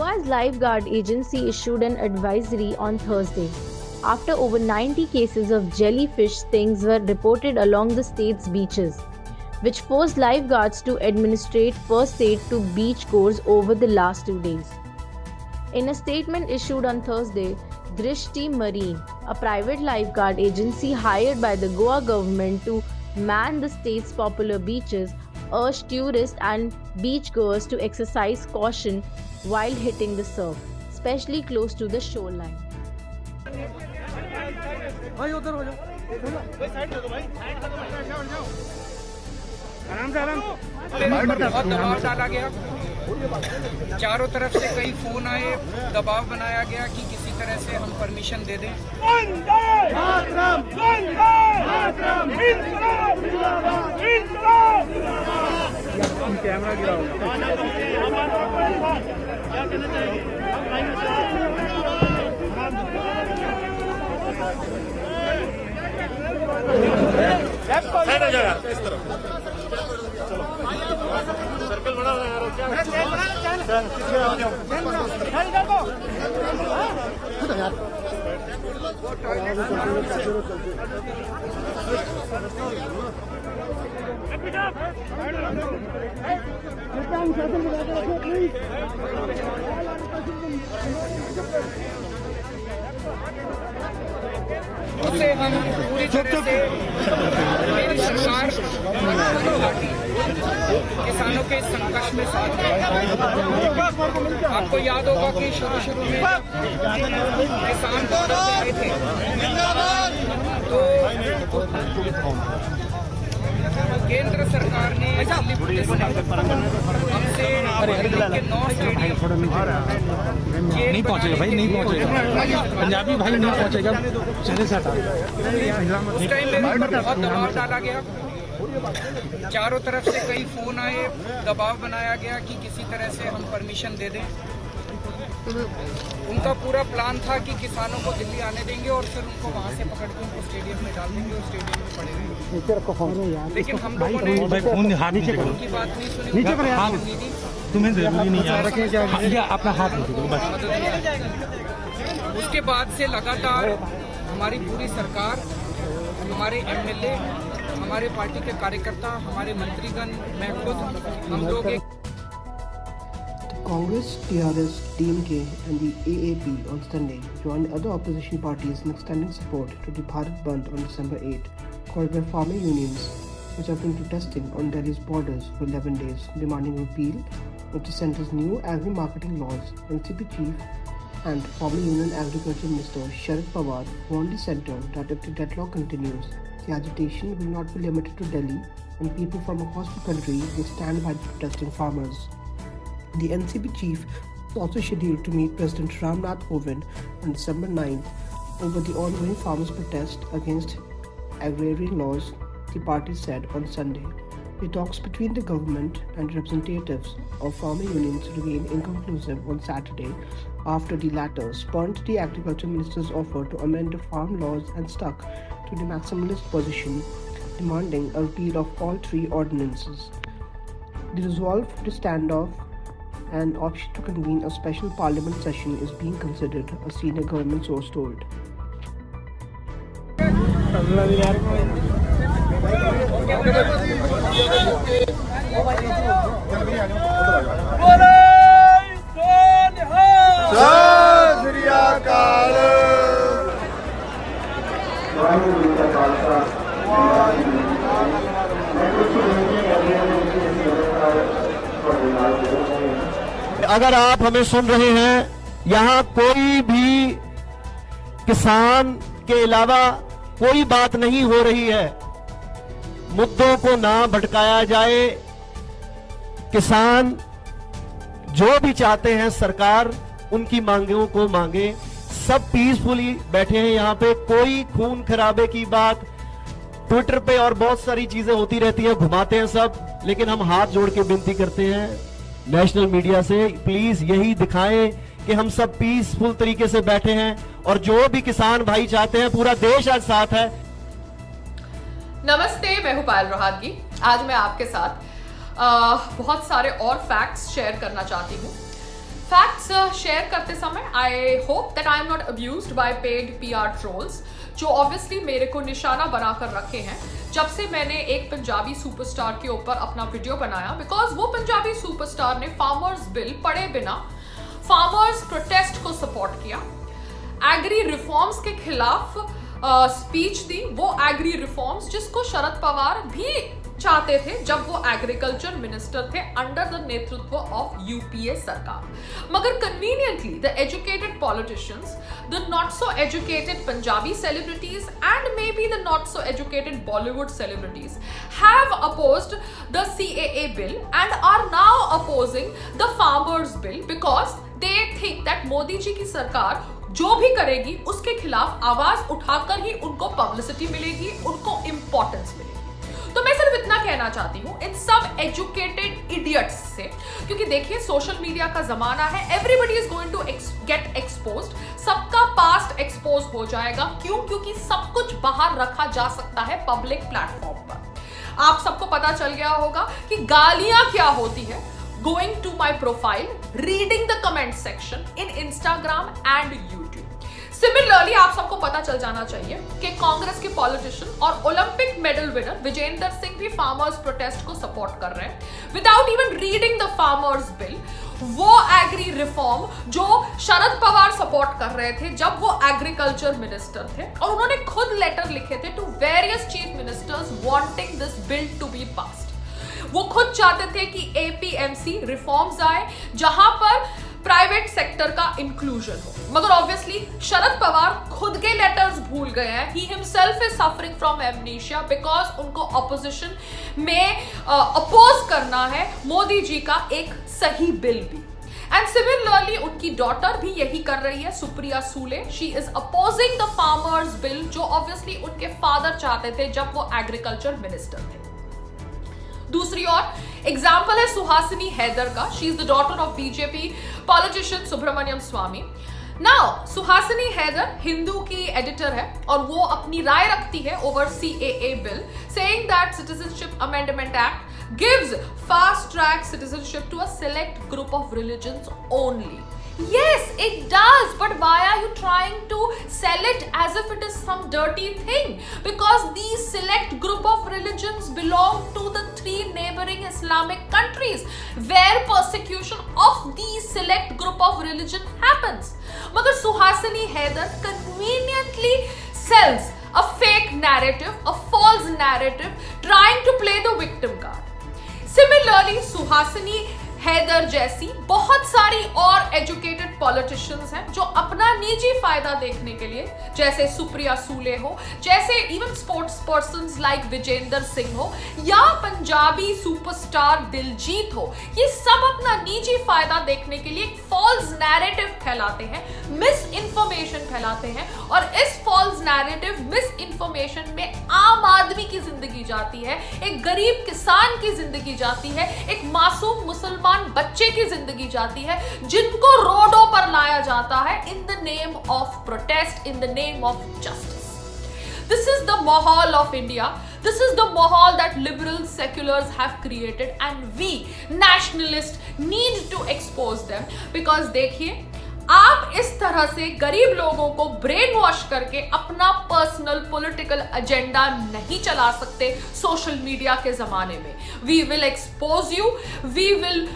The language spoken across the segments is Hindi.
Goa's lifeguard agency issued an advisory on Thursday after over 90 cases of jellyfish stings were reported along the state's beaches, which forced lifeguards to administer first aid to beachgoers over the last 2 days. In a statement issued on Thursday, Drishti Marine, a private lifeguard agency hired by the Goa government to man the state's popular beaches, urged tourists and beachgoers to exercise caution while hitting the surf, especially close to the shoreline. बहुत दबाव डाला गया, चारों तरफ से कई फोन आए, दबाव बनाया गया कि किसी तरह से हम परमिशन दे दें। कैमरा गिरा सर्कल बड़ा है यार, उससे हम पूरी तरह से मेरी सरकार किसानों के संकट में साथ है। आपको याद होगा कि शुरू में किसान आए थे तो केंद्र सरकार ने हमसे के 9 स्टेडियम नहीं पहुंचेगा भाई, नहीं पहुंचेगा, पंजाबी भाई नहीं पहुंचेगा, चले से हटा। उस टाइम में बहुत दबाव डाला गया, चारों तरफ से कई फोन आए, दबाव बनाया गया कि किसी तरह से हम परमिशन दे दें। उनका पूरा प्लान था कि किसानों को दिल्ली आने देंगे और फिर उनको वहां से पकड़ के उनको स्टेडियम में डाल देंगे और स्टेडियम में पड़े रहेंगे। लेकिन हम लोगों ने उनकी बात नहीं सुनी, तुम्हें जरूरी नहीं है अपना हाथ बस। उसके बाद से लगातार हमारी पूरी सरकार, हमारे एमएलए, हमारे पार्टी के कार्यकर्ता, हमारे मंत्रीगण, मैं खुद, हम लोग Congress, TRS, DMK and the AAP on Sunday joined other opposition parties in extending support to the Bharat Bandh on December 8, called by farmer unions, which have been protesting on Delhi's borders for 11 days, demanding repeal of the centre's new agri-marketing laws. NCP chief and former Union Agriculture Minister Sharad Pawar warned the centre that if the deadlock continues, the agitation will not be limited to Delhi and people from across the country will stand by the protesting farmers. The NCP chief is also scheduled to meet President Ram Nath Kovind on December 9 over the ongoing farmers' protest against agrarian laws, the party said on Sunday. The talks between the government and representatives of farmer unions remained inconclusive on Saturday after the latter spurned the agriculture minister's offer to amend the farm laws and stuck to the maximalist position, demanding a repeal of all 3 ordinances. The resolve to stand off and option to convene a special parliament session is being considered, a senior government source told. अगर आप हमें सुन रहे हैं, यहाँ कोई भी किसान के अलावा कोई बात नहीं हो रही है। मुद्दों को ना भटकाया जाए। किसान जो भी चाहते हैं सरकार उनकी मांगों को मांगे। सब पीसफुली बैठे हैं यहाँ पे, कोई खून खराबे की बात ट्विटर पे और बहुत सारी चीजें होती रहती हैं, घुमाते हैं सब, लेकिन हम हाथ जोड़ के विनती करते हैं नेशनल मीडिया से, प्लीज यही दिखाएं कि हम सब पीसफुल तरीके से बैठे हैं और जो भी किसान भाई चाहते हैं, पूरा देश आज साथ है। नमस्ते, मैं हूं पायल रोहातगी। आज मैं आपके साथ बहुत सारे और फैक्ट्स शेयर करना चाहती हूं। फैक्ट्स शेयर करते समय I hope that I am not abused by paid PR trolls, जो ऑब्वियसली मेरे को निशाना बनाकर रखे हैं जब से मैंने एक पंजाबी सुपरस्टार के ऊपर अपना वीडियो बनाया, बिकॉज वो पंजाबी सुपरस्टार ने फार्मर्स बिल पढ़े बिना फार्मर्स प्रोटेस्ट को सपोर्ट किया, एग्री रिफॉर्म्स के खिलाफ स्पीच दी, वो एग्री रिफॉर्म्स जिसको शरद पवार भी चाहते थे जब वो एग्रीकल्चर मिनिस्टर थे अंडर द नेतृत्व ऑफ UPA सरकार। मगर conveniently the educated politicians, the not so educated Punjabi celebrities and maybe the not so educated Bollywood celebrities have opposed the CAA bill and are now opposing the farmers bill because they think that Modi ji की सरकार जो भी करेगी उसके खिलाफ आवाज उठाकर ही उनको पब्लिसिटी मिलेगी, उनको इंपॉर्टेंस मिलेगी। तो मैं सिर्फ इतना कहना चाहती हूँ इन सब एजुकेटेड इडियट्स से, क्योंकि देखिए सोशल मीडिया का जमाना है, everybody is going to get exposed, सबका पास्ट एक्सपोज हो जाएगा। क्यों? क्योंकि सब कुछ बाहर रखा जा सकता है पब्लिक प्लेटफॉर्म पर। आप सबको पता चल गया होगा कि गालियां क्या होती है। Going to my profile, reading the comment section in Instagram and YouTube. Similarly, आप सबको पता चल जाना चाहिए कि कांग्रेस के पॉलिटिशियन और Olympic medal winner Vijender Singh भी फार्मर्स प्रोटेस्ट को सपोर्ट कर रहे हैं without even reading the farmers bill. वो एग्री रिफॉर्म जो शरद पवार सपोर्ट कर रहे थे जब वो एग्रीकल्चर मिनिस्टर थे, और उन्होंने खुद लेटर लिखे थे to various chief ministers wanting this bill to be passed. वो खुद चाहते थे कि APMC रिफॉर्म्स आए जहां पर प्राइवेट सेक्टर का इंक्लूजन हो, मगर ऑब्वियसली शरद पवार खुद के लेटर्स भूल गए हैं। He himself is suffering from amnesia because उनको ऑपोजिशन में अपोज करना है मोदी जी का एक सही बिल भी। एंड सिमिलरली उनकी डॉटर भी यही कर रही है, Supriya सूले। She is opposing the farmers bill जो ऑब्वियसली उनके फादर चाहते थे जब वो एग्रीकल्चर मिनिस्टर थे। दूसरी ओर एग्जाम्पल है सुहासिनी हैदर का। She is the daughter of BJP politician Subramanian Swamy. Now Suhasini Haidar Hindu की एडिटर है और वो अपनी राय रखती है over CAA bill, saying that citizenship amendment act gives fast track citizenship to a select group of religions only. Yes, it does, but why are you trying to sell it as if it is some dirty thing? Because these select group of religions belong to the 3 neighboring Islamic countries where persecution of these select group of religion happens. Magar Suhasini Haidar conveniently sells a fake narrative, a false narrative, trying to play the victim card. Similarly, Suhasini Haidar जैसी बहुत सारी और एजुकेटेड पॉलिटिशियंस हैं जो अपना निजी फायदा देखने के लिए, जैसे सुप्रिया सूले हो, जैसे even sports persons like Vijender Singh हो या पंजाबी सुपरस्टार दिलजीत हो, ये सब अपना निजी फायदा देखने के लिए एक फॉल्स नैरेटिव फैलाते हैं, मिस इन्फॉर्मेशन फैलाते हैं, और इस फॉल्स नैरेटिव मिस इन्फॉर्मेशन में आम आदमी की जिंदगी जाती है, एक गरीब किसान की जिंदगी जाती है, एक मासूम मुसलमान बच्चे की जिंदगी जाती है, जिनको रोडों पर लाया जाता है in the name of protest, in the name of justice. This is the mahal of India. This is the mahal that liberals, seculars have created, and we nationalists need to expose them. Because देखिए, आप इस तरह से गरीब लोगों को ब्रेन वॉश करके अपना पर्सनल पॉलिटिकल एजेंडा नहीं चला सकते सोशल मीडिया के जमाने में। We will expose you, we will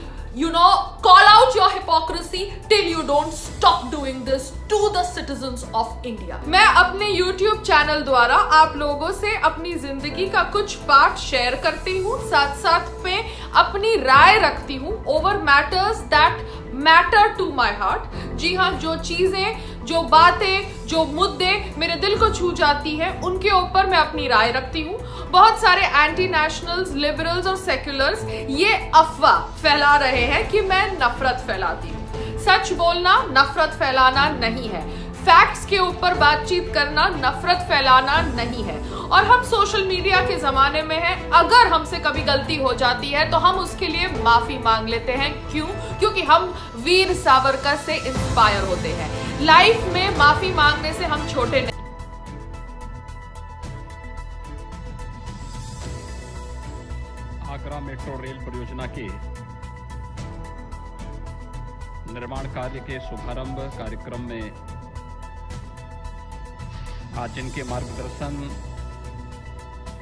call out your hypocrisy till you don't stop doing this to the citizens of India. मैं अपने YouTube चैनल द्वारा आप लोगों से अपनी जिंदगी का कुछ पार्ट शेयर करती हूँ, साथ साथ में अपनी राय रखती हूँ over matters that matter to my heart. जी हाँ, जो चीजें, जो बातें, जो मुद्दे मेरे दिल को छू जाती हैं, उनके ऊपर मैं अपनी राय रखती हूँ। बहुत सारे एंटी नेशनल्स, लिबरल्स और सेक्युलर्स ये अफवाह फैला रहे हैं कि मैं नफरत फैलाती हूँ। सच बोलना नफरत फैलाना नहीं है, फैक्ट्स के ऊपर बातचीत करना नफरत फैलाना नहीं है। और हम सोशल मीडिया के जमाने में हैं, अगर हमसे कभी गलती हो जाती है तो हम उसके लिए माफी मांग लेते हैं। क्यों? क्योंकि हम वीर सावरकर से इंस्पायर होते हैं। लाइफ में माफी मांगने से हम छोटे नहीं। आगरा मेट्रो रेल परियोजना के निर्माण कार्य के शुभारंभ कार्यक्रम में आज इनके मार्गदर्शन,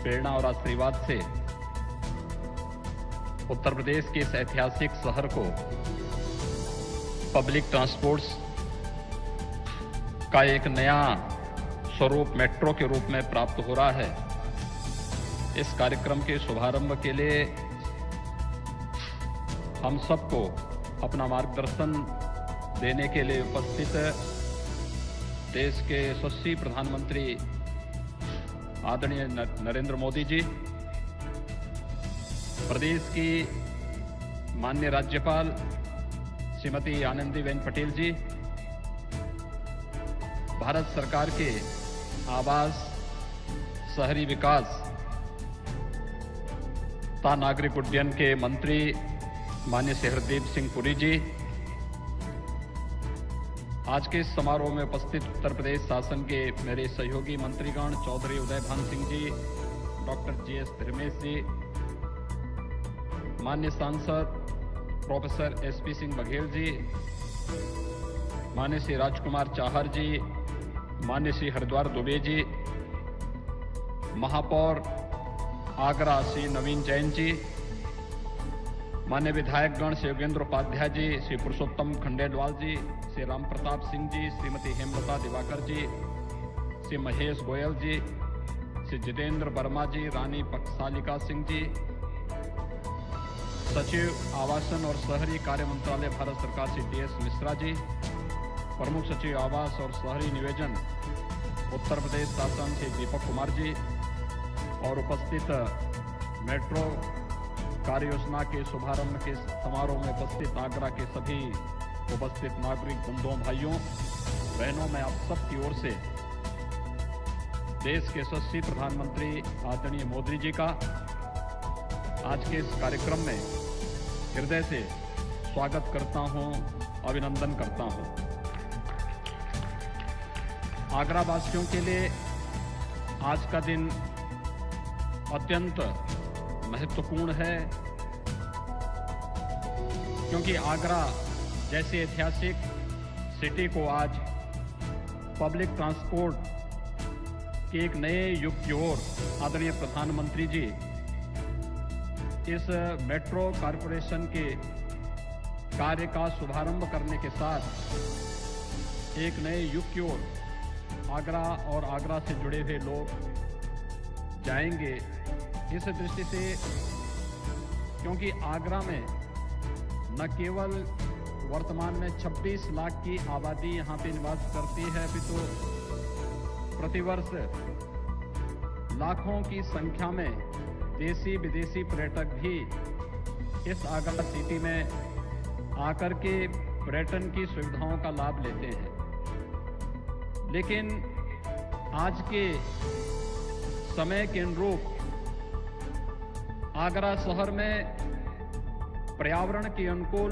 प्रेरणा और आशीर्वाद से उत्तर प्रदेश के इस ऐतिहासिक शहर को पब्लिक ट्रांसपोर्ट्स का एक नया स्वरूप मेट्रो के रूप में प्राप्त हो रहा है। इस कार्यक्रम के शुभारंभ के लिए हम सबको अपना मार्गदर्शन देने के लिए उपस्थित देश के यशस्वी प्रधानमंत्री आदरणीय नरेंद्र मोदी जी, प्रदेश की माननीय राज्यपाल श्रीमती आनंदीबेन पटेल जी, भारत सरकार के आवास, शहरी विकास तथा नागरिक उड्डयन के मंत्री माननीय श्री हरदीप सिंह पुरी जी, आज के इस समारोह में उपस्थित उत्तर प्रदेश शासन के मेरे सहयोगी मंत्रीगण चौधरी उदयभान सिंह जी, डॉक्टर जी.एस. धर्मेश जी, माननीय सांसद प्रोफेसर S.P. सिंह बघेल जी, माननीय श्री राजकुमार चाहर जी, माननीय श्री हरिद्वार दुबे जी, महापौर आगरा श्री नवीन जैन जी, माननीय विधायकगण श्री योगेंद्र उपाध्याय जी, श्री पुरुषोत्तम खंडेलवाल जी, श्री राम प्रताप सिंह जी, श्रीमती हेमलता दिवाकर जी, श्री महेश गोयल जी, श्री जितेंद्र वर्मा जी, रानी पक्षसालिका सिंह जी, सचिव आवासन और शहरी कार्य मंत्रालय भारत सरकार श्री D.S. मिश्रा जी, प्रमुख सचिव आवास और शहरी नियोजन उत्तर प्रदेश शासन श्री दीपक कुमार जी और उपस्थित मेट्रो कार्य योजना के शुभारंभ के समारोह में उपस्थित आगरा के सभी उपस्थित नागरिक बंधुओं, भाइयों, बहनों, मैं आप सब की ओर से देश के यशस्वी प्रधानमंत्री आदरणीय मोदी जी का आज के इस कार्यक्रम में हृदय से स्वागत करता हूं, अभिनंदन करता हूं। आगरा वासियों के लिए आज का दिन अत्यंत महत्वपूर्ण है, क्योंकि आगरा जैसे ऐतिहासिक सिटी को आज पब्लिक ट्रांसपोर्ट के एक नए युग की ओर आदरणीय प्रधानमंत्री जी इस मेट्रो कॉरपोरेशन के कार्य का शुभारंभ करने के साथ एक नए युग की ओर आगरा और आगरा से जुड़े हुए लोग जाएंगे। इस दृष्टि से, क्योंकि आगरा में न केवल वर्तमान में 26 लाख की आबादी यहाँ पे निवास करती है, अपितु प्रतिवर्ष लाखों की संख्या में देसी विदेशी पर्यटक भी इस आगरा सिटी में आकर के पर्यटन की सुविधाओं का लाभ लेते हैं। लेकिन आज के समय के अनुरूप आगरा शहर में पर्यावरण के अनुकूल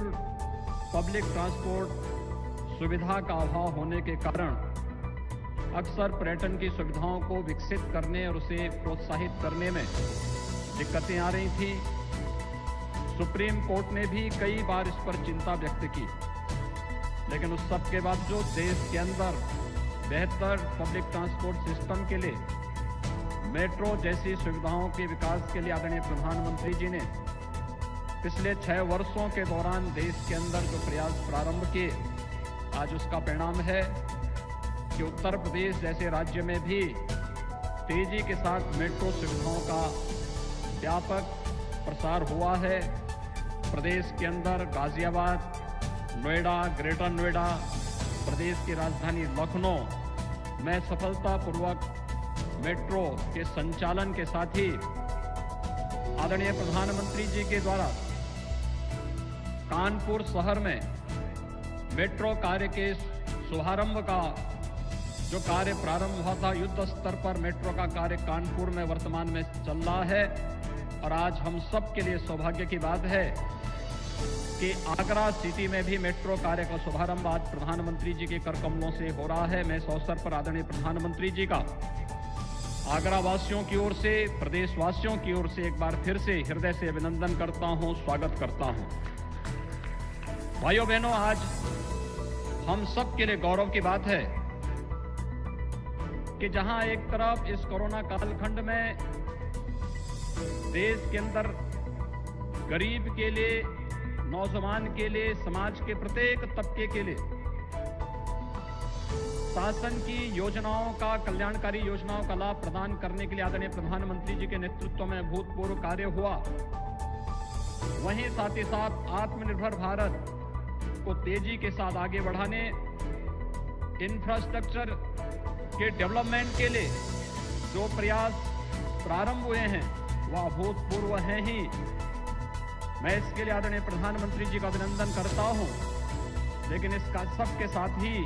पब्लिक ट्रांसपोर्ट सुविधा का अभाव होने के कारण अक्सर पर्यटन की सुविधाओं को विकसित करने और उसे प्रोत्साहित करने में दिक्कतें आ रही थी। सुप्रीम कोर्ट ने भी कई बार इस पर चिंता व्यक्त की, लेकिन उस सब के बावजूद देश के अंदर बेहतर पब्लिक ट्रांसपोर्ट सिस्टम के लिए मेट्रो जैसी सुविधाओं के विकास के लिए आदरणीय प्रधानमंत्री जी ने पिछले 6 वर्षों के दौरान देश के अंदर जो प्रयास प्रारंभ किए, आज उसका परिणाम है कि उत्तर प्रदेश जैसे राज्य में भी तेजी के साथ मेट्रो सुविधाओं का व्यापक प्रसार हुआ है। प्रदेश के अंदर गाजियाबाद, नोएडा, ग्रेटर नोएडा, प्रदेश की राजधानी लखनऊ में सफलतापूर्वक मेट्रो के संचालन के साथ ही आदरणीय प्रधानमंत्री जी के द्वारा कानपुर शहर में मेट्रो कार्य के शुभारंभ का जो कार्य प्रारंभ हुआ था, युद्ध स्तर पर मेट्रो का कार्य कानपुर में वर्तमान में चल रहा है। और आज हम सब के लिए सौभाग्य की बात है कि आगरा सिटी में भी मेट्रो कार्य का शुभारंभ आज प्रधानमंत्री जी के कर कमलों से हो रहा है। मैं इस अवसर पर आदरणीय प्रधानमंत्री जी का आगरा वासियों की ओर से, प्रदेशवासियों की ओर से एक बार फिर से हृदय से अभिनंदन करता हूं, स्वागत करता हूं। भाइयों बहनों, आज हम सब के लिए गौरव की बात है कि जहां एक तरफ इस कोरोना कालखंड में देश के अंदर गरीब के लिए, नौजवान के लिए, समाज के प्रत्येक तबके के लिए शासन की योजनाओं का, कल्याणकारी योजनाओं का लाभ प्रदान करने के लिए आदरणीय प्रधानमंत्री जी के नेतृत्व में अभूतपूर्व कार्य हुआ, वहीं साथ ही साथ आत्मनिर्भर भारत को तेजी के साथ आगे बढ़ाने, इंफ्रास्ट्रक्चर के डेवलपमेंट के लिए जो प्रयास प्रारंभ हुए हैं वह अभूतपूर्व हैं ही। मैं इसके लिए आदरणीय प्रधानमंत्री जी का अभिनंदन करता हूं, लेकिन इसका सबके साथ ही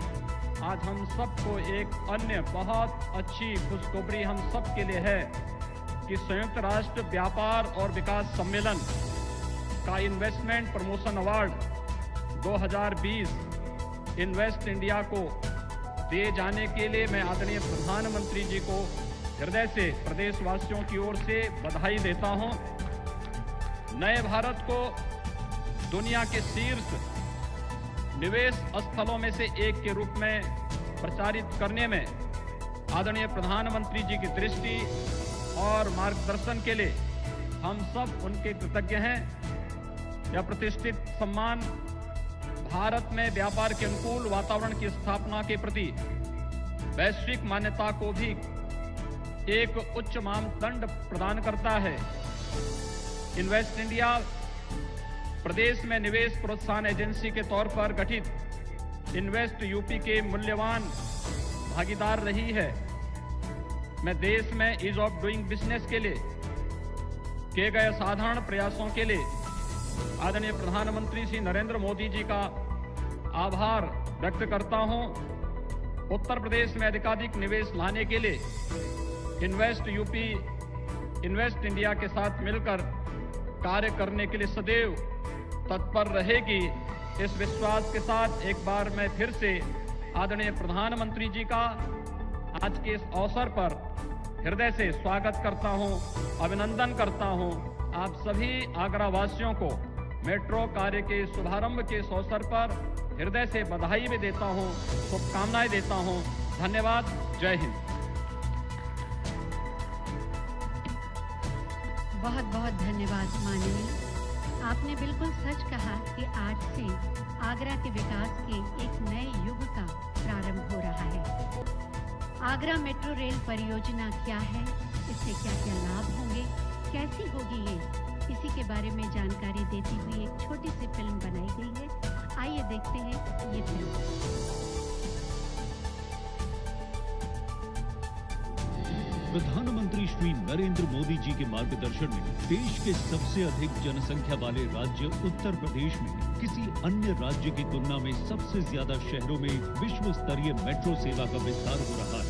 आज हम सबको एक अन्य बहुत अच्छी खुशखबरी हम सब के लिए है कि संयुक्त राष्ट्र व्यापार और विकास सम्मेलन का investment promotion award 2020 invest India को दिए जाने के लिए मैं आदरणीय प्रधानमंत्री जी को हृदय से प्रदेशवासियों की ओर से बधाई देता हूं। नए भारत को दुनिया के शीर्ष निवेश स्थलों में से एक के रूप में प्रचारित करने में आदरणीय प्रधानमंत्री जी की दृष्टि और मार्गदर्शन के लिए हम सब उनके कृतज्ञ हैं। यह प्रतिष्ठित सम्मान भारत में व्यापार के अनुकूल वातावरण की स्थापना के प्रति वैश्विक मान्यता को भी एक उच्च मानदंड प्रदान करता है। इन्वेस्ट इंडिया प्रदेश में निवेश प्रोत्साहन एजेंसी के तौर पर गठित इन्वेस्ट यूपी के मूल्यवान भागीदार रही है। मैं देश में ईज ऑफ डूइंग बिजनेस के लिए किए गए साधारण प्रयासों के लिए आदरणीय प्रधानमंत्री श्री नरेंद्र मोदी जी का आभार व्यक्त करता हूं। उत्तर प्रदेश में अधिकाधिक निवेश लाने के लिए इन्वेस्ट यूपी इन्वेस्ट इंडिया के साथ मिलकर कार्य करने के लिए सदैव तत्पर रहेगी। इस विश्वास के साथ एक बार मैं फिर से आदरणीय प्रधानमंत्री जी का आज के इस अवसर पर हृदय से स्वागत करता हूं, अभिनंदन करता हूं। आप सभी आगरा वासियों को मेट्रो कार्य के शुभारंभ के इस अवसर पर हृदय से बधाई भी देता हूं, शुभकामनाएं देता हूं। धन्यवाद। जय हिंद। बहुत बहुत धन्यवाद माननीय। आपने बिल्कुल सच कहा कि आज से आगरा के विकास के एक नए युग का प्रारंभ हो रहा है। आगरा मेट्रो रेल परियोजना क्या है, इससे क्या क्या लाभ होंगे, कैसी होगी ये, इसी के बारे में जानकारी देती हुई एक छोटी सी फिल्म बनाई गई है। आइए देखते हैं ये फिल्म। प्रधानमंत्री श्री नरेंद्र मोदी जी के मार्गदर्शन में देश के सबसे अधिक जनसंख्या वाले राज्य उत्तर प्रदेश में किसी अन्य राज्य की तुलना में सबसे ज्यादा शहरों में विश्व स्तरीय मेट्रो सेवा का विस्तार हो रहा है।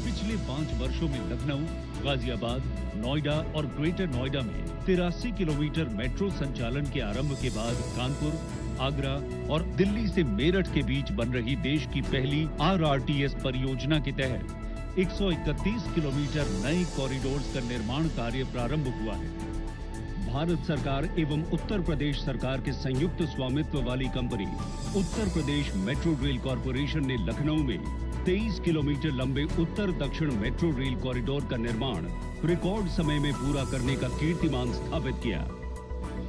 पिछले 5 वर्षों में लखनऊ, गाजियाबाद, नोएडा और ग्रेटर नोएडा में 83 किलोमीटर मेट्रो संचालन के आरंभ के बाद कानपुर, आगरा और दिल्ली से मेरठ के बीच बन रही देश की पहली RRTS परियोजना के तहत 131 किलोमीटर नए कॉरिडोर्स का निर्माण कार्य प्रारंभ हुआ है। भारत सरकार एवं उत्तर प्रदेश सरकार के संयुक्त स्वामित्व वाली company Uttar Pradesh metro rail corporation ने लखनऊ में 23 किलोमीटर लंबे उत्तर दक्षिण मेट्रो रेल कॉरिडोर का निर्माण रिकॉर्ड समय में पूरा करने का कीर्तिमान स्थापित किया।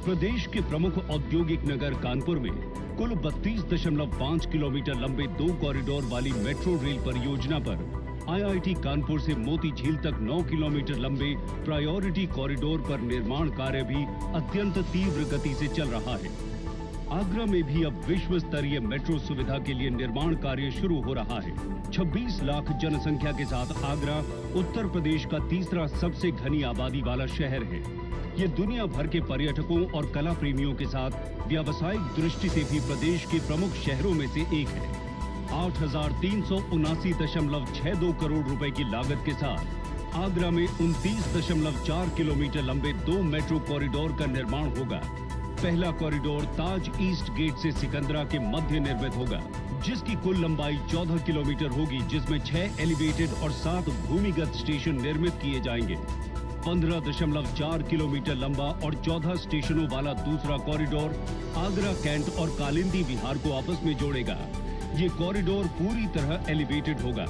प्रदेश के प्रमुख औद्योगिक नगर कानपुर में कुल 32.5 किलोमीटर लंबे 2 कॉरिडोर वाली मेट्रो रेल परियोजना पर IIT कानपुर से मोती झील तक 9 किलोमीटर लंबे प्रायोरिटी कॉरिडोर पर निर्माण कार्य भी अत्यंत तीव्र गति से चल रहा है। आगरा में भी अब विश्व स्तरीय मेट्रो सुविधा के लिए निर्माण कार्य शुरू हो रहा है। 26 लाख जनसंख्या के साथ आगरा उत्तर प्रदेश का तीसरा सबसे घनी आबादी वाला शहर है। ये दुनिया भर के पर्यटकों और कला प्रेमियों के साथ व्यावसायिक दृष्टि से भी प्रदेश के प्रमुख शहरों में से एक है। 8,379.62 करोड़ रुपए की लागत के साथ आगरा में 29.4 किलोमीटर लंबे 2 मेट्रो कॉरिडोर का निर्माण होगा। पहला कॉरिडोर ताज ईस्ट गेट से सिकंदरा के मध्य निर्मित होगा, जिसकी कुल लंबाई 14 किलोमीटर होगी, जिसमें 6 एलिवेटेड और 7 भूमिगत स्टेशन निर्मित किए जाएंगे। 15.4 किलोमीटर लंबा और 14 स्टेशनों वाला दूसरा कॉरिडोर आगरा कैंट और कालिंदी विहार को आपस में जोड़ेगा। ये कॉरिडोर पूरी तरह एलिवेटेड होगा।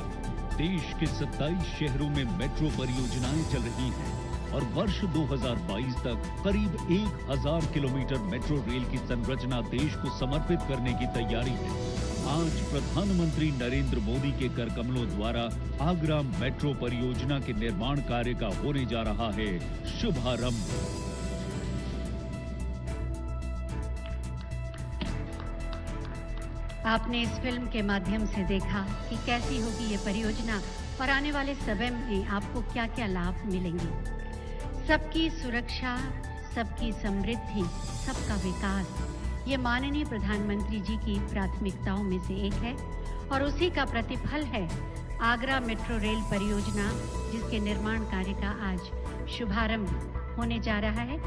देश के 27 शहरों में मेट्रो परियोजनाएं चल रही हैं और वर्ष 2022 तक करीब 1000 किलोमीटर मेट्रो रेल की संरचना देश को समर्पित करने की तैयारी है। आज प्रधानमंत्री नरेंद्र मोदी के कर कमलों द्वारा आगरा मेट्रो परियोजना के निर्माण कार्य का होने जा रहा है शुभारंभ। आपने इस फिल्म के माध्यम से देखा कि कैसी होगी ये परियोजना और आने वाले समय में आपको क्या-क्या लाभ मिलेंगे। सबकी सुरक्षा, सबकी समृद्धि, सबका विकास, ये माननीय प्रधानमंत्री जी की प्राथमिकताओं में से एक है और उसी का प्रतिफल है आगरा मेट्रो रेल परियोजना, जिसके निर्माण कार्य का आज शुभारंभ होने जा रहा है।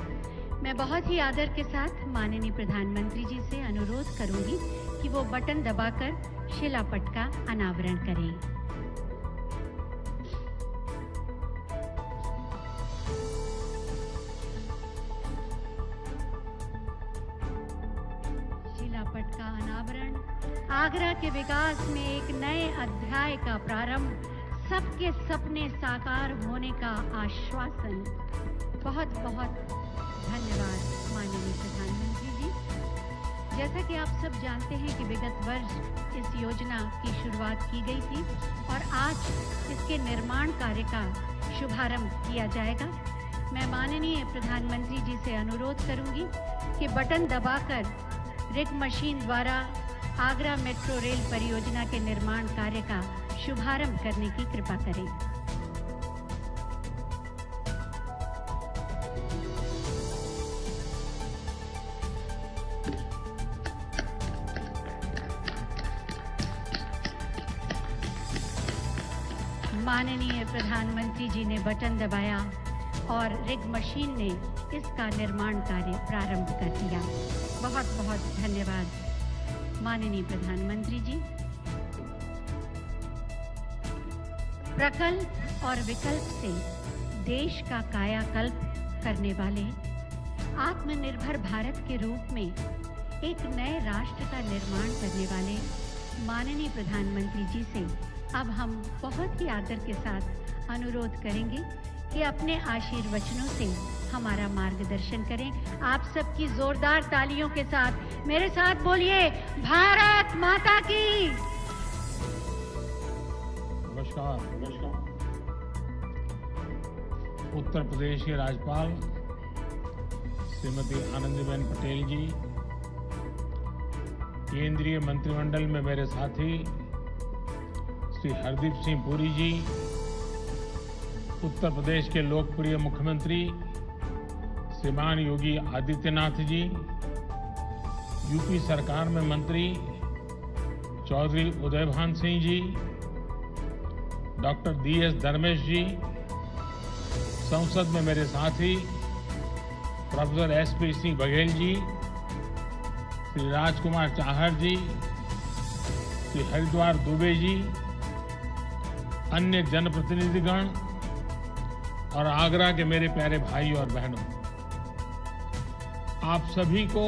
मैं बहुत ही आदर के साथ माननीय प्रधानमंत्री जी से अनुरोध करूंगी कि वो बटन दबाकर शिलापट का अनावरण करें। शिलापट का अनावरण आगरा के विकास में एक नए अध्याय का प्रारंभ, सबके सपने साकार होने का आश्वासन। बहुत बहुत धन्यवाद माननीय प्रधानमंत्री जी। जैसा कि आप सब जानते हैं कि विगत वर्ष इस योजना की शुरुआत की गई थी और आज इसके निर्माण कार्य का शुभारंभ किया जाएगा। मैं माननीय प्रधानमंत्री जी से अनुरोध करूंगी कि बटन दबाकर रिग मशीन द्वारा आगरा मेट्रो रेल परियोजना के निर्माण कार्य का शुभारंभ करने की कृपा करें। माननीय प्रधानमंत्री जी ने बटन दबाया और रिग मशीन ने इसका निर्माण कार्य प्रारंभ कर दिया। बहुत बहुत धन्यवाद माननीय प्रधानमंत्री जी। प्रकल्प और विकल्प से देश का कायाकल्प करने वाले आत्मनिर्भर भारत के रूप में एक नए राष्ट्र का निर्माण करने वाले माननीय प्रधानमंत्री जी से अब हम बहुत ही आदर के साथ अनुरोध करेंगे कि अपने आशीर्वचनों से हमारा मार्गदर्शन करें। आप सबकी जोरदार तालियों के साथ मेरे साथ बोलिए, भारत माता की। नमस्कार। उत्तर प्रदेश के राज्यपाल श्रीमती आनंदीबेन पटेल जी, केंद्रीय मंत्रिमंडल में मेरे साथी श्री हरदीप सिंह पुरी जी, उत्तर प्रदेश के लोकप्रिय मुख्यमंत्री श्रीमान योगी आदित्यनाथ जी, यूपी सरकार में मंत्री चौधरी उदयभान सिंह जी, डॉक्टर DS धर्मेश जी, संसद में मेरे साथी प्रोफेसर SP सिंह बघेल जी, श्री राजकुमार चाहर जी, श्री हरिद्वार दुबे जी, अन्य जनप्रतिनिधिगण और आगरा के मेरे प्यारे भाई और बहनों, आप सभी को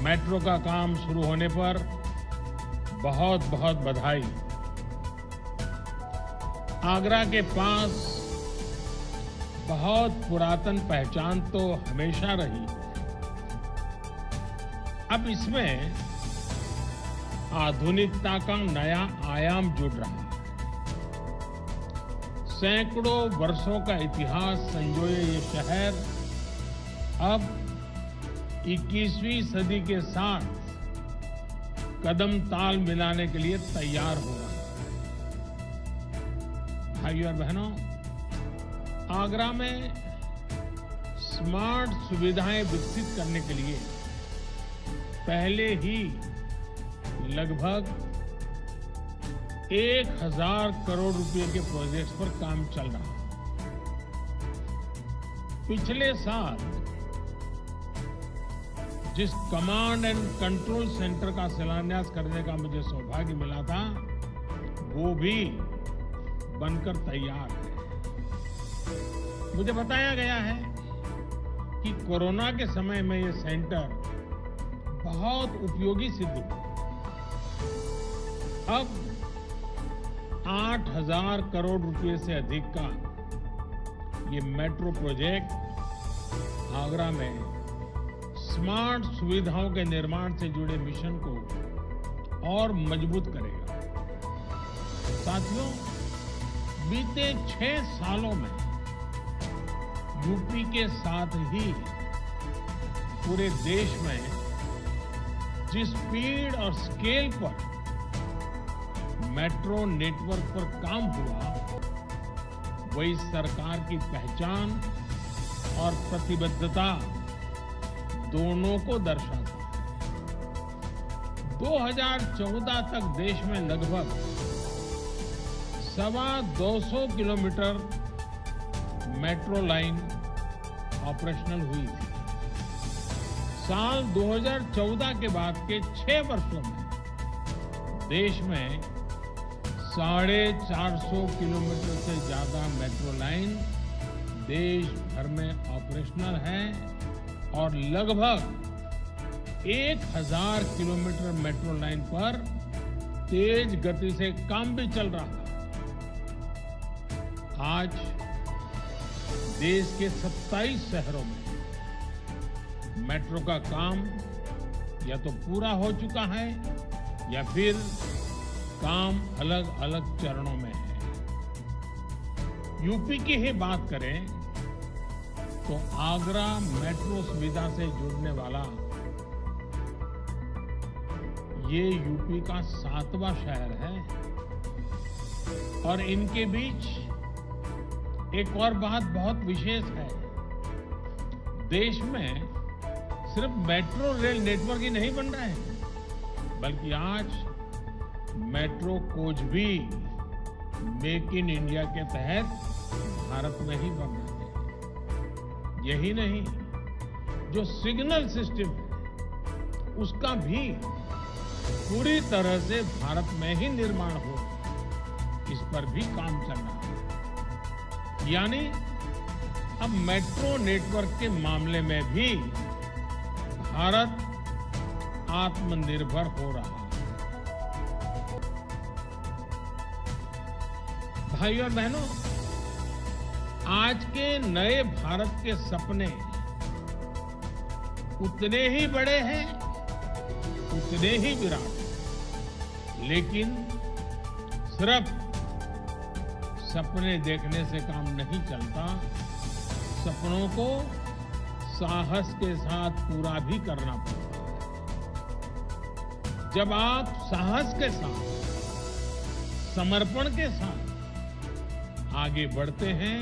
मेट्रो का काम शुरू होने पर बहुत बहुत बधाई। आगरा के पास बहुत पुरातन पहचान तो हमेशा रही, अब इसमें आधुनिकता का नया आयाम जुड़ रहा है। सैकड़ों वर्षों का इतिहास संजोए ये शहर अब 21वीं सदी के साथ कदम ताल मिलाने के लिए तैयार हो रहा है। भाइयों और बहनों, आगरा में स्मार्ट सुविधाएं विकसित करने के लिए पहले ही लगभग 1000 करोड़ रुपए के प्रोजेक्ट्स पर काम चल रहा है। पिछले साल जिस कमांड एंड कंट्रोल सेंटर का शिलान्यास करने का मुझे सौभाग्य मिला था, वो भी बनकर तैयार है। मुझे बताया गया है कि कोरोना के समय में ये सेंटर बहुत उपयोगी सिद्ध हुआ। अब 8,000 करोड़ रुपए से अधिक का ये मेट्रो प्रोजेक्ट आगरा में स्मार्ट सुविधाओं के निर्माण से जुड़े मिशन को और मजबूत करेगा। साथियों, बीते 6 सालों में यूपी के साथ ही पूरे देश में जिस स्पीड और स्केल पर मेट्रो नेटवर्क पर काम हुआ, वही सरकार की पहचान और प्रतिबद्धता दोनों को दर्शाता है। 2014 तक देश में लगभग 225 किलोमीटर मेट्रो लाइन ऑपरेशनल हुई थी। साल 2014 के बाद के 6 वर्षों में देश में 450 किलोमीटर से ज्यादा मेट्रो लाइन देश भर में ऑपरेशनल है और लगभग 1000 किलोमीटर मेट्रो लाइन पर तेज गति से काम भी चल रहा है। आज देश के 27 शहरों में मेट्रो का काम या तो पूरा हो चुका है या फिर काम अलग अलग चरणों में है। यूपी की ही बात करें तो आगरा मेट्रो सुविधा से जुड़ने वाला ये यूपी का 7वां शहर है। और इनके बीच एक और बात बहुत विशेष है। देश में सिर्फ मेट्रो रेल नेटवर्क ही नहीं बन रहा है, बल्कि आज मेट्रो कोच भी मेक इन इंडिया के तहत भारत में ही बन रहे हैं। यही नहीं, जो सिग्नल सिस्टम है उसका भी पूरी तरह से भारत में ही निर्माण हो, इस पर भी काम चल रहा है। यानी अब मेट्रो नेटवर्क के मामले में भी भारत आत्मनिर्भर हो रहा है। भाइयों और बहनों, आज के नए भारत के सपने उतने ही बड़े हैं, उतने ही विराट हैं। लेकिन सिर्फ सपने देखने से काम नहीं चलता, सपनों को साहस के साथ पूरा भी करना पड़ता है। जब आप साहस के साथ, समर्पण के साथ आगे बढ़ते हैं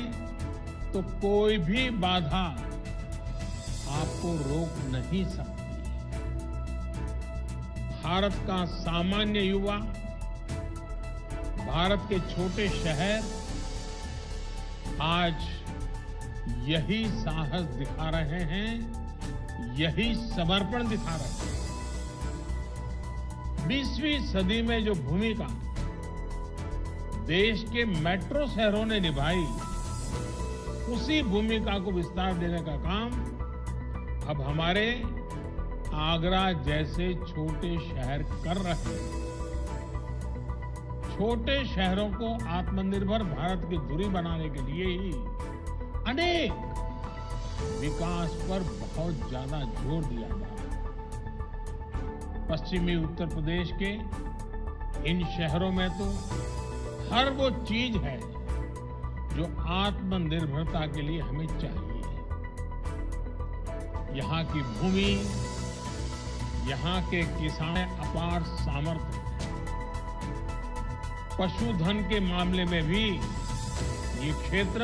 तो कोई भी बाधा आपको रोक नहीं सकती। भारत का सामान्य युवा, भारत के छोटे शहर आज यही साहस दिखा रहे हैं, यही समर्पण दिखा रहे हैं। 20वीं सदी में जो भूमिका देश के मेट्रो शहरों ने निभाई, उसी भूमिका को विस्तार देने का काम अब हमारे आगरा जैसे छोटे शहर कर रहे हैं। छोटे शहरों को आत्मनिर्भर भारत की धुरी बनाने के लिए ही अनेक विकास पर बहुत ज्यादा जोर दिया जा रहा है। पश्चिमी उत्तर प्रदेश के इन शहरों में तो हर वो चीज है जो आत्मनिर्भरता के लिए हमें चाहिए। यहाँ की भूमि, यहाँ के किसान अपार सामर्थ्य, पशुधन के मामले में भी ये क्षेत्र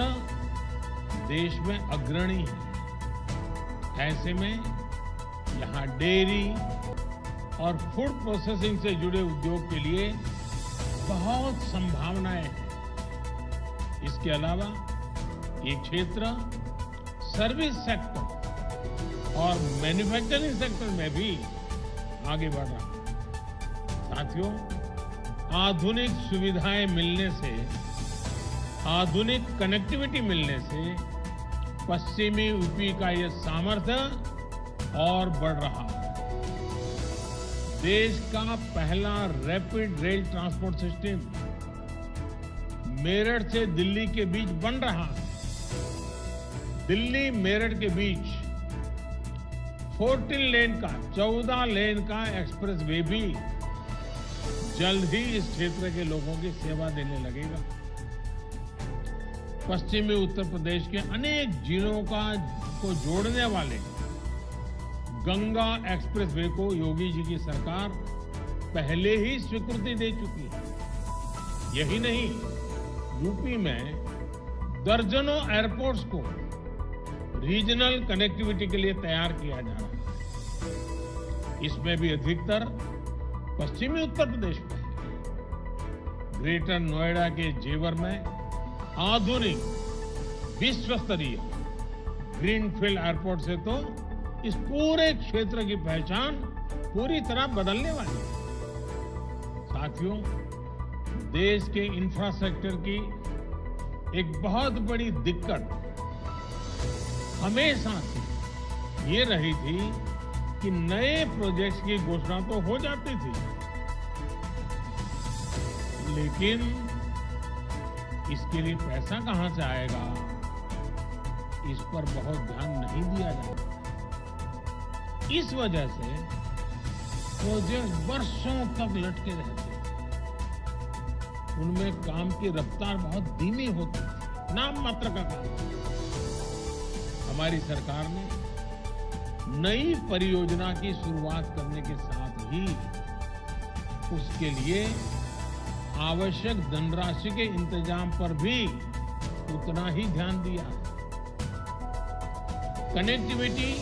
देश में अग्रणी है। ऐसे में यहाँ डेयरी और फूड प्रोसेसिंग से जुड़े उद्योग के लिए बहुत संभावनाएं हैं। इसके अलावा ये क्षेत्र सर्विस सेक्टर और मैन्युफैक्चरिंग सेक्टर में भी आगे बढ़ रहा है। साथियों, आधुनिक सुविधाएं मिलने से, आधुनिक कनेक्टिविटी मिलने से पश्चिमी यूपी का ये सामर्थ्य और बढ़ रहा है। देश का पहला rapid rail transport system Meerut से दिल्ली के बीच बन रहा है। दिल्ली मेरठ के बीच 14 लेन का एक्सप्रेस वे भी जल्द ही इस क्षेत्र के लोगों की सेवा देने लगेगा। पश्चिमी उत्तर प्रदेश के अनेक जिलों को जोड़ने वाले गंगा एक्सप्रेस वे को योगी जी की सरकार पहले ही स्वीकृति दे चुकी है। यही नहीं, यूपी में दर्जनों एयरपोर्ट्स को रीजनल कनेक्टिविटी के लिए तैयार किया जा रहा है। इसमें भी अधिकतर पश्चिमी उत्तर प्रदेश में है। ग्रेटर नोएडा के जेवर में आधुनिक विश्व स्तरीय ग्रीनफील्ड एयरपोर्ट से तो इस पूरे क्षेत्र की पहचान पूरी तरह बदलने वाली है। साथियों, देश के इंफ्रास्ट्रक्चर की एक बहुत बड़ी दिक्कत हमेशा से ये रही थी कि नए प्रोजेक्ट्स की घोषणा तो हो जाती थी, लेकिन इसके लिए पैसा कहां से आएगा, इस पर बहुत ध्यान नहीं दिया जाता। इस वजह से प्रोजेक्ट वर्षों तक लटके रहते थे। उनमें काम की रफ्तार बहुत धीमी होती थी, नाम मात्र का काम। हमारी सरकार ने नई परियोजना की शुरुआत करने के साथ ही उसके लिए आवश्यक धनराशि के इंतजाम पर भी उतना ही ध्यान दिया। कनेक्टिविटी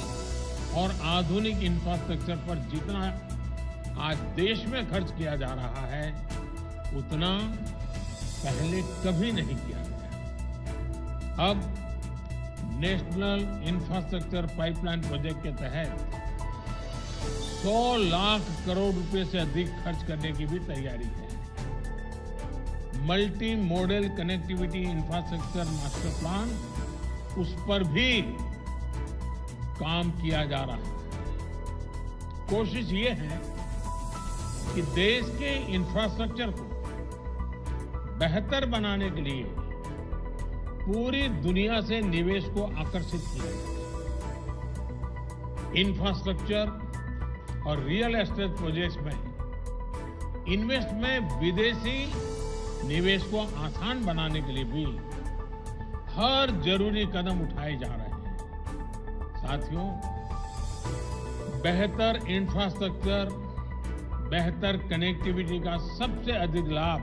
और आधुनिक इंफ्रास्ट्रक्चर पर जितना आज देश में खर्च किया जा रहा है, उतना पहले कभी नहीं किया गया। अब नेशनल इंफ्रास्ट्रक्चर पाइपलाइन प्रोजेक्ट के तहत 100 लाख करोड़ रुपए से अधिक खर्च करने की भी तैयारी है। Multi modal connectivity infrastructure master plan, उस पर भी काम किया जा रहा है। कोशिश ये है कि देश के इंफ्रास्ट्रक्चर को बेहतर बनाने के लिए पूरी दुनिया से निवेश को आकर्षित किया जाए। इंफ्रास्ट्रक्चर और रियल एस्टेट प्रोजेक्ट्स में इन्वेस्ट में विदेशी निवेश को आसान बनाने के लिए भी हर जरूरी कदम उठाए जा रहे हैं। साथियों, बेहतर इंफ्रास्ट्रक्चर, बेहतर कनेक्टिविटी का सबसे अधिक लाभ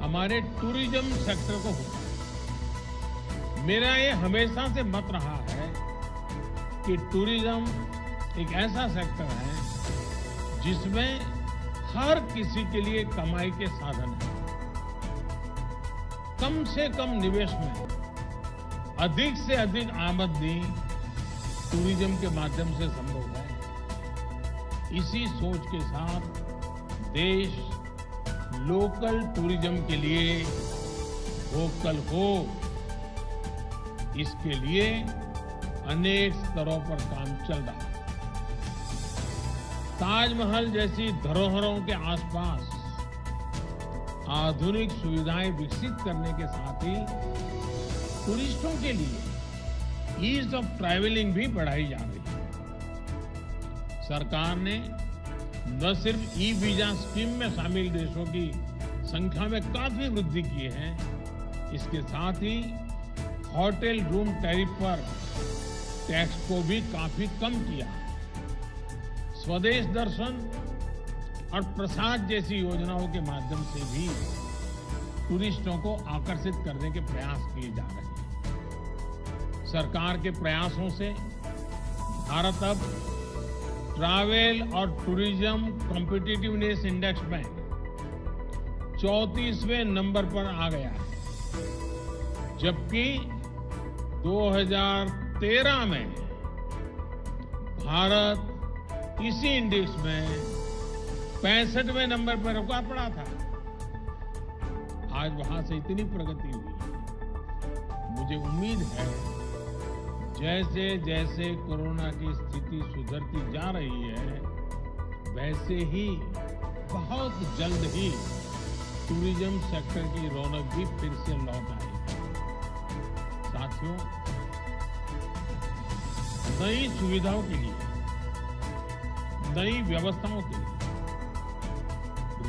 हमारे टूरिज्म सेक्टर को होता है। मेरा ये हमेशा से मत रहा है कि टूरिज्म एक ऐसा सेक्टर है जिसमें हर किसी के लिए कमाई के साधन है। कम से कम निवेश में अधिक से अधिक आमदनी टूरिज्म के माध्यम से संभव है। इसी सोच के साथ देश लोकल टूरिज्म के लिए वोकल हो, इसके लिए अनेक स्तरों पर काम चल रहा है। ताजमहल जैसी धरोहरों के आसपास आधुनिक सुविधाएं विकसित करने के साथ ही टूरिस्टों के लिए ईज ऑफ ट्रैवलिंग भी बढ़ाई जा रही है। सरकार ने न सिर्फ ई वीजा स्कीम में शामिल देशों की संख्या में काफी वृद्धि की है, इसके साथ ही होटल रूम टैरिफ पर टैक्स को भी काफी कम किया है। स्वदेश दर्शन और प्रसाद जैसी योजनाओं के माध्यम से भी टूरिस्टों को आकर्षित करने के प्रयास किए जा रहे हैं। सरकार के प्रयासों से भारत अब ट्रैवल और टूरिज्म कॉम्पिटिटिवनेस इंडेक्स में 34वें नंबर पर आ गया है, जबकि 2013 में भारत इसी इंडेक्स में 65वें नंबर पर रुका पड़ा था। आज वहां से इतनी प्रगति हुई, मुझे उम्मीद है जैसे जैसे कोरोना की स्थिति सुधरती जा रही है, वैसे ही बहुत जल्द ही टूरिज्म सेक्टर की रौनक भी फिर से लौट आएगी। साथियों, नई सुविधाओं के लिए, नई व्यवस्थाओं के लिए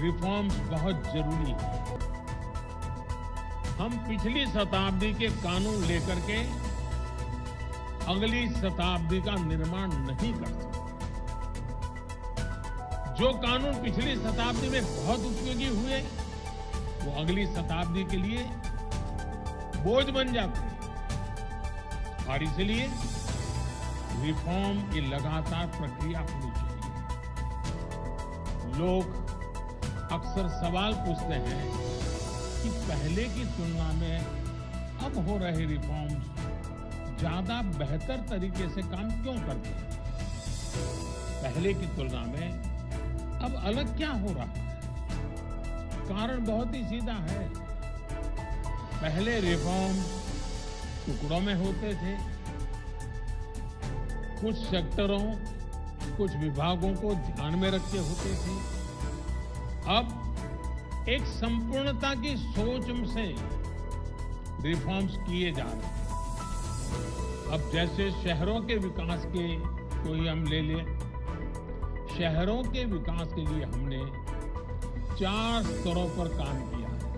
रिफॉर्म्स बहुत जरूरी है। हम पिछली शताब्दी के कानून लेकर के अगली शताब्दी का निर्माण नहीं कर सकते। जो कानून पिछली शताब्दी में बहुत उपयोगी हुए, वो अगली शताब्दी के लिए बोझ बन जाते हैं। और इसलिए रिफॉर्म की लगातार प्रक्रिया होनी चाहिए। लोग अक्सर सवाल पूछते हैं कि पहले की तुलना में अब हो रहे रिफॉर्म्स ज्यादा बेहतर तरीके से काम क्यों करते हैं? पहले की तुलना में अब अलग क्या हो रहा है? कारण बहुत ही सीधा है। पहले रिफॉर्म टुकड़ों में होते थे। कुछ सेक्टरों, कुछ विभागों को ध्यान में रख के होते थे। अब एक संपूर्णता की सोच से रिफॉर्म्स किए जा रहे हैं। अब जैसे शहरों के विकास के कोई हम ले ले, शहरों के विकास के लिए हमने 4 स्तरों पर काम किया है।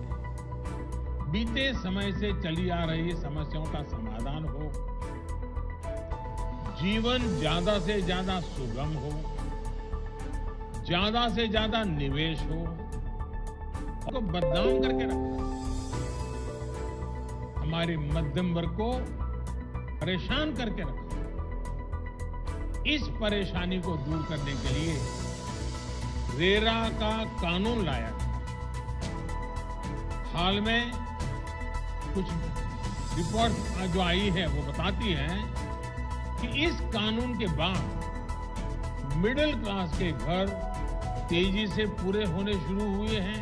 बीते समय से चली आ रही समस्याओं का समाधान हो, जीवन ज्यादा से ज्यादा सुगम हो, ज्यादा से ज्यादा निवेश हो, और बदनाम करके रखा। हमारे मध्यम वर्ग को परेशान करके रखा। इस परेशानी को दूर करने के लिए रेरा का कानून लाया। हाल में कुछ रिपोर्ट जो आई है वो बताती है कि इस कानून के बाद मिडिल क्लास के घर तेजी से पूरे होने शुरू हुए हैं।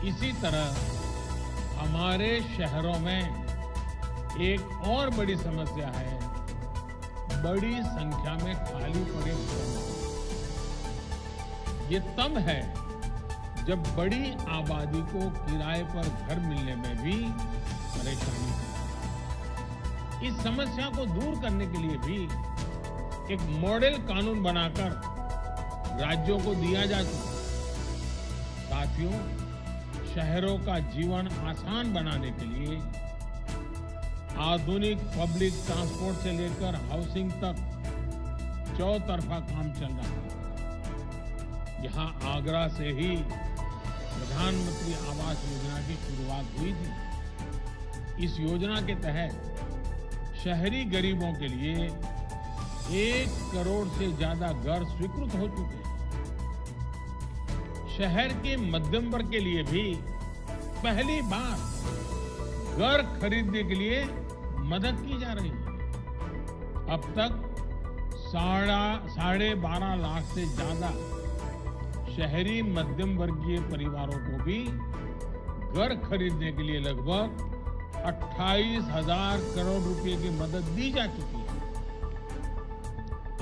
इसी तरह हमारे शहरों में एक और बड़ी समस्या है, बड़ी संख्या में खाली पड़े घर। ये तब है जब बड़ी आबादी को किराए पर घर मिलने में भी परेशानी है। इस समस्या को दूर करने के लिए भी एक मॉडल कानून बनाकर राज्यों को दिया जा चुका है। साथियों, शहरों का जीवन आसान बनाने के लिए आधुनिक पब्लिक ट्रांसपोर्ट से लेकर हाउसिंग तक चौतरफा काम चल रहा है। यहां आगरा से ही प्रधानमंत्री आवास योजना की शुरुआत हुई थी। इस योजना के तहत शहरी गरीबों के लिए 1 करोड़ से ज्यादा घर स्वीकृत हो चुके हैं। शहर के मध्यम वर्ग के लिए भी पहली बार घर खरीदने के लिए मदद की जा रही है। अब तक 12.5 लाख से ज्यादा शहरी मध्यम वर्गीय परिवारों को भी घर खरीदने के लिए लगभग 28,000 करोड़ रुपए की मदद दी जा चुकी है।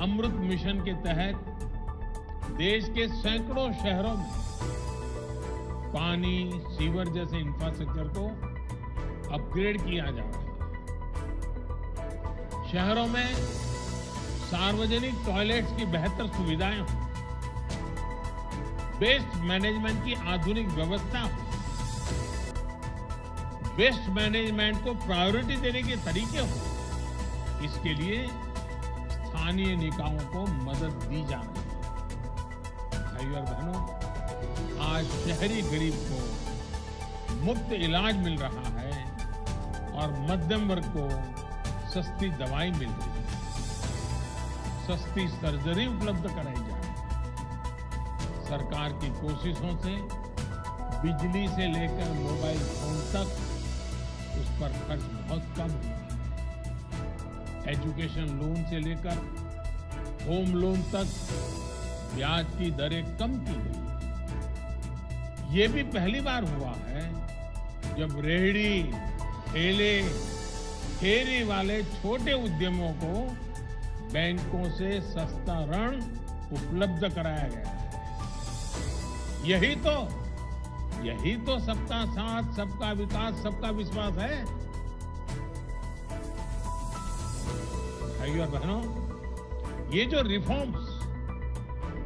अमृत मिशन के तहत देश के सैकड़ों शहरों में पानी, सीवर जैसे इंफ्रास्ट्रक्चर को अपग्रेड किया जा रहा है। शहरों में सार्वजनिक टॉयलेट्स की बेहतर सुविधाएं हो, वेस्ट मैनेजमेंट की आधुनिक व्यवस्था हो, वेस्ट मैनेजमेंट को प्रायोरिटी देने के तरीके हो, इसके लिए स्थानीय निकायों को मदद दी जा रही है। भाइयों और बहनों, आज शहरी गरीब को मुफ्त इलाज मिल रहा है और मध्यम वर्ग को सस्ती दवाई मिल रही है, सस्ती सर्जरी उपलब्ध कराई जा रही है। सरकार की कोशिशों से बिजली से लेकर मोबाइल फोन तक उस पर खर्च बहुत कम हुआ है। एजुकेशन लोन से लेकर होम लोन तक ब्याज की दरें कम की गई। ये भी पहली बार हुआ है जब रेहड़ी, ठेले, फेरी वाले छोटे उद्यमों को बैंकों से सस्ता ऋण उपलब्ध कराया गया है। यही तो सबका साथ, सबका विकास, सबका विश्वास है। भाइयों और बहनों, ये जो रिफॉर्म्स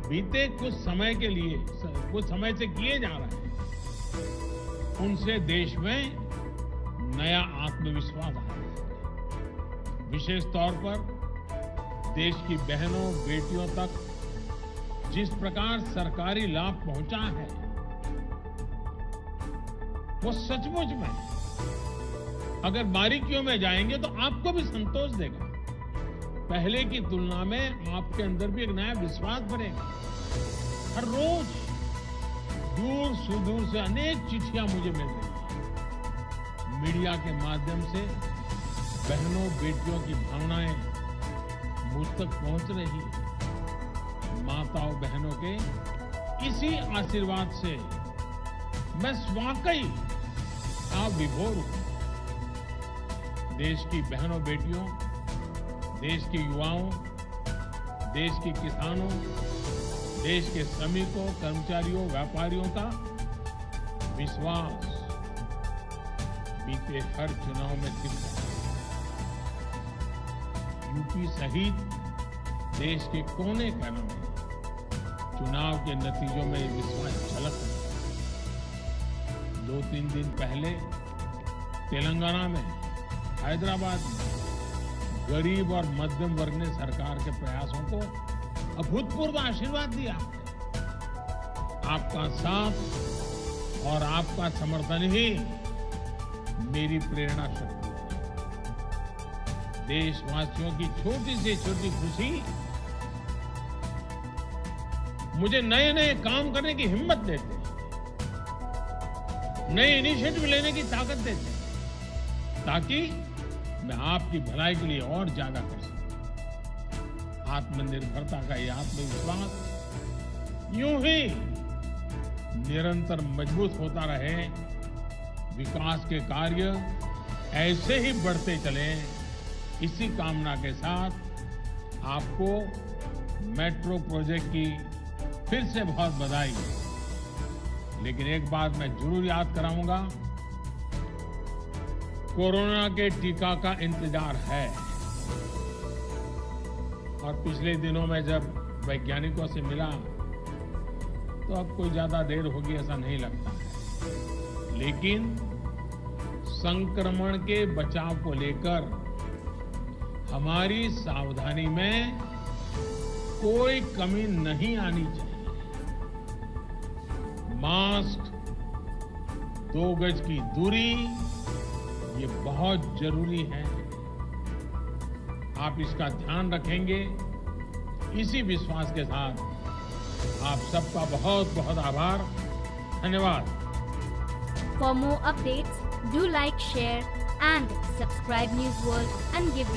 बीते कुछ समय से किए जा रहे हैं, उनसे देश में नया आत्मविश्वास आ रहा है। विशेष तौर पर देश की बहनों बेटियों तक जिस प्रकार सरकारी लाभ पहुंचा है, वो सचमुच में अगर बारीकियों में जाएंगे तो आपको भी संतोष देगा। पहले की तुलना में आपके अंदर भी एक नया विश्वास बढ़ेगा। हर रोज दूर सुदूर से अनेक चिट्ठियां मुझे मिल रही हैं। मीडिया के माध्यम से बहनों बेटियों की भावनाएं मुझ तक पहुंच रही है। माताओं बहनों के इसी आशीर्वाद से मैं वाकई विभोर हूं। देश की बहनों बेटियों, देश के युवाओं, देश के किसानों, देश के श्रमिकों, कर्मचारियों, व्यापारियों का विश्वास बीते हर चुनाव में दिख रहा है। यूपी सहित देश के कोने कोने में चुनाव के नतीजों में ये विश्वास झलक रहा है। 2-3 दिन पहले तेलंगाना में, हैदराबाद में गरीब और मध्यम वर्ग ने सरकार के प्रयासों को अभूतपूर्व आशीर्वाद दिया। आपका साथ और आपका समर्थन ही मेरी प्रेरणा शक्ति है। देशवासियों की छोटी से छोटी खुशी मुझे नए नए काम करने की हिम्मत देते हैं, नए इनिशिएटिव लेने की ताकत देते हैं, ताकि मैं आपकी भलाई के लिए और ज्यादा कर सकूं। आत्मनिर्भरता का ये आत्मविश्वास यूं ही निरंतर मजबूत होता रहे, विकास के कार्य ऐसे ही बढ़ते चले, इसी कामना के साथ आपको मेट्रो प्रोजेक्ट की फिर से बहुत बधाई। लेकिन एक बात मैं जरूर याद कराऊंगा, कोरोना के टीका का इंतजार है। और पिछले दिनों में जब वैज्ञानिकों से मिला तो अब कोई ज्यादा देर होगी ऐसा नहीं लगता है। लेकिन संक्रमण के बचाव को लेकर हमारी सावधानी में कोई कमी नहीं आनी चाहिए। मास्क, 2 गज की दूरी, ये बहुत जरूरी है। आप इसका ध्यान रखेंगे, इसी विश्वास के साथ आप सबका बहुत बहुत आभार, धन्यवाद। For more updates, do like, share and subscribe News World and give